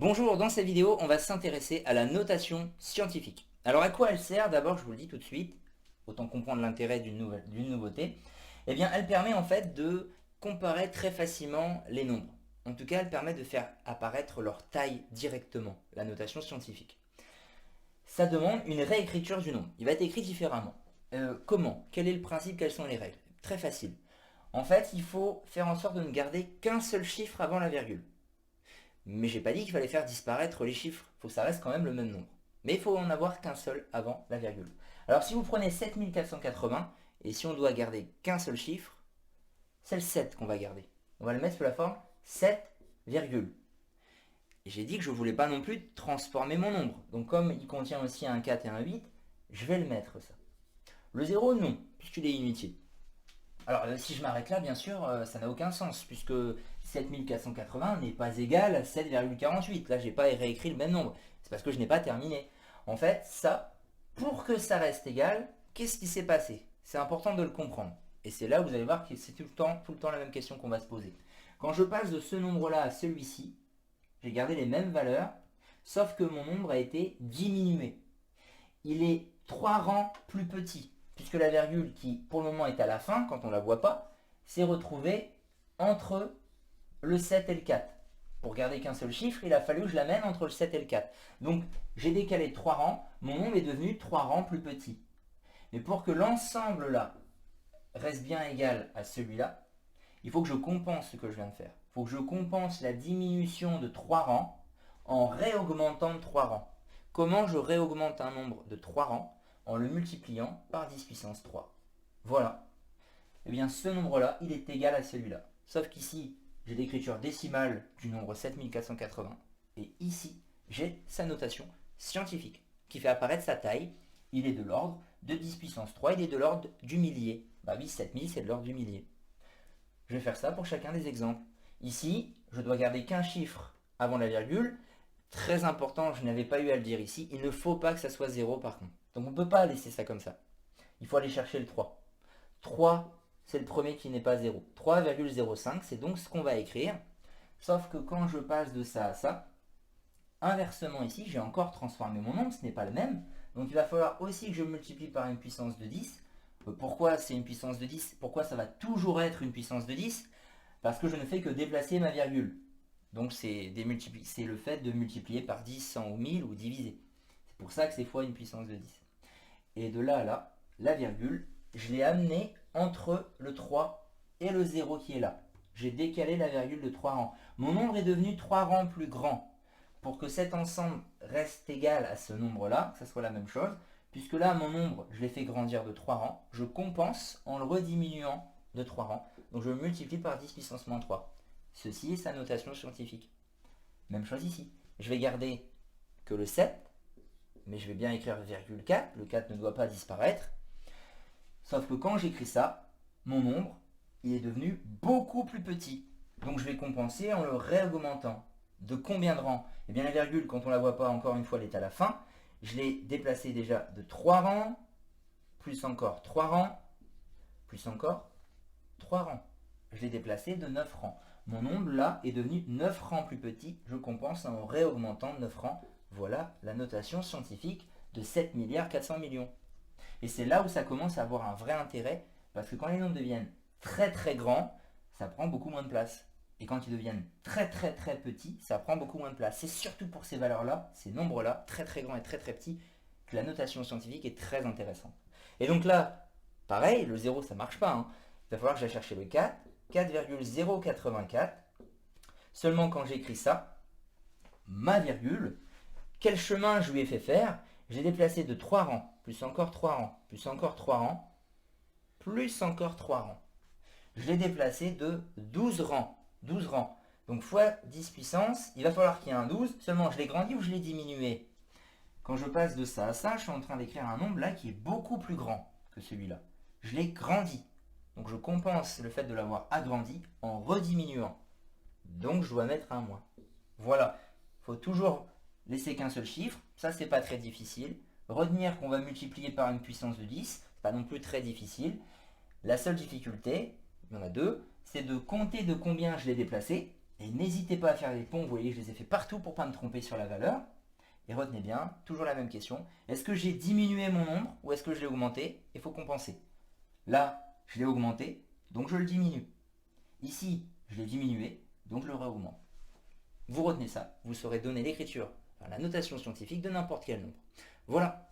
Bonjour, dans cette vidéo, on va s'intéresser à la notation scientifique. Alors à quoi elle sert? D'abord, je vous le dis tout de suite, autant comprendre l'intérêt d'une nouveauté. Eh bien, elle permet en fait de comparer très facilement les nombres. En tout cas, elle permet de faire apparaître leur taille directement, la notation scientifique. Ça demande une réécriture du nombre. Il va être écrit différemment. Comment? Quel est le principe? Quelles sont les règles? Très facile. En fait, il faut faire en sorte de ne garder qu'un seul chiffre avant la virgule. Mais j'ai pas dit qu'il fallait faire disparaître les chiffres. Il faut que ça reste quand même le même nombre. Mais il faut en avoir qu'un seul avant la virgule. Alors si vous prenez 7480, et si on doit garder qu'un seul chiffre, c'est le 7 qu'on va garder. On va le mettre sous la forme 7, virgule. Et j'ai dit que je ne voulais pas non plus transformer mon nombre. Donc comme il contient aussi un 4 et un 8, je vais le mettre ça. Le 0, non, puisqu'il est inutile. Alors si je m'arrête là, bien sûr, ça n'a aucun sens, puisque 7480 n'est pas égal à 7,48. Là, j'ai pas réécrit le même nombre. C'est parce que je n'ai pas terminé. En fait, ça, pour que ça reste égal, qu'est-ce qui s'est passé? C'est important de le comprendre. Et c'est là où vous allez voir que c'est tout le temps la même question qu'on va se poser. Quand je passe de ce nombre-là à celui-ci, j'ai gardé les mêmes valeurs, sauf que mon nombre a été diminué. Il est 3 rangs plus petit, puisque la virgule qui pour le moment est à la fin, quand on ne la voit pas, s'est retrouvée entre le 7 et le 4. Pour garder qu'un seul chiffre, il a fallu que je l'amène entre le 7 et le 4. Donc j'ai décalé 3 rangs, mon nombre est devenu 3 rangs plus petit. Mais pour que l'ensemble là reste bien égal à celui-là, il faut que je compense ce que je viens de faire. Il faut que je compense la diminution de 3 rangs en réaugmentant de 3 rangs. Comment je réaugmente un nombre de 3 rangs? En le multipliant par 10 puissance 3. Voilà. Eh bien ce nombre-là, il est égal à celui-là. Sauf qu'ici, j'ai l'écriture décimale du nombre 7480. Et ici, j'ai sa notation scientifique qui fait apparaître sa taille. Il est de l'ordre de 10 puissance 3, il est de l'ordre du millier. Bah oui, 7000, c'est de l'ordre du millier. Je vais faire ça pour chacun des exemples. Ici, je dois garder qu'un chiffre avant la virgule. Très important, je n'avais pas eu à le dire ici, il ne faut pas que ça soit 0 par contre. Donc on ne peut pas laisser ça comme ça. Il faut aller chercher le 3. 3, c'est le premier qui n'est pas 0. 3,05, c'est donc ce qu'on va écrire. Sauf que quand je passe de ça à ça, inversement ici, j'ai encore transformé mon nombre, ce n'est pas le même. Donc il va falloir aussi que je multiplie par une puissance de 10. Pourquoi c'est une puissance de 10? Pourquoi ça va toujours être une puissance de 10? Parce que je ne fais que déplacer ma virgule. Donc c'est le fait de multiplier par 10, 100 ou 1000 ou diviser. C'est pour ça que c'est fois une puissance de 10. Et de là à là, la virgule, je l'ai amenée entre le 3 et le 0 qui est là. J'ai décalé la virgule de 3 rangs. Mon nombre est devenu 3 rangs plus grand. Pour que cet ensemble reste égal à ce nombre-là, que ça soit la même chose, puisque là, mon nombre, je l'ai fait grandir de 3 rangs, je compense en le rediminuant de 3 rangs. Donc je multiplie par 10 puissance moins 3. Ceci est sa notation scientifique. Même chose ici. Je vais garder que le 7, mais je vais bien écrire virgule 4. Le 4 ne doit pas disparaître. Sauf que quand j'écris ça, mon nombre, il est devenu beaucoup plus petit. Donc je vais compenser en le réaugmentant. De combien de rangs? Eh bien la virgule, quand on ne la voit pas, encore une fois, elle est à la fin. Je l'ai déplacée déjà de 3 rangs, plus encore 3 rangs, plus encore 3 rangs. Je l'ai déplacé de 9 rangs. Mon nombre là est devenu 9 rangs plus petit. Je compense en réaugmentant de 9 rangs. Voilà la notation scientifique de 7 milliards 400 millions. Et c'est là où ça commence à avoir un vrai intérêt, parce que quand les nombres deviennent très très grands, ça prend beaucoup moins de place. Et quand ils deviennent très très très petits, ça prend beaucoup moins de place. C'est surtout pour ces valeurs-là, ces nombres-là, très très grands et très très petits, que la notation scientifique est très intéressante. Et donc là, pareil, le 0 ça marche pas. Il va falloir que j'aille chercher le 4, 4,084. Seulement quand j'écris ça, ma virgule, quel chemin je lui ai fait faire? J'ai déplacé de 3 rangs, plus encore 3 rangs, plus encore 3 rangs, plus encore 3 rangs. Je l'ai déplacé de 12 rangs. 12 rangs. Donc fois 10 puissance, il va falloir qu'il y ait un 12. Seulement, je l'ai grandi ou je l'ai diminué? Quand je passe de ça à ça, je suis en train d'écrire un nombre là qui est beaucoup plus grand que celui-là. Je l'ai grandi. Donc je compense le fait de l'avoir agrandi en rediminuant. Donc je dois mettre un moins. Voilà. Il faut toujours laisser qu'un seul chiffre. Ça, c'est pas très difficile. Retenir qu'on va multiplier par une puissance de 10, c'est pas non plus très difficile. La seule difficulté, il y en a deux, c'est de compter de combien je l'ai déplacé. Et n'hésitez pas à faire des ponts, vous voyez, je les ai fait partout pour ne pas me tromper sur la valeur. Et retenez bien, toujours la même question, est-ce que j'ai diminué mon nombre ou est-ce que je l'ai augmenté? Il faut compenser. Là, je l'ai augmenté, donc je le diminue. Ici, je l'ai diminué, donc je le réaugmente. Vous retenez ça, vous saurez donner l'écriture, enfin, la notation scientifique de n'importe quel nombre. Voilà,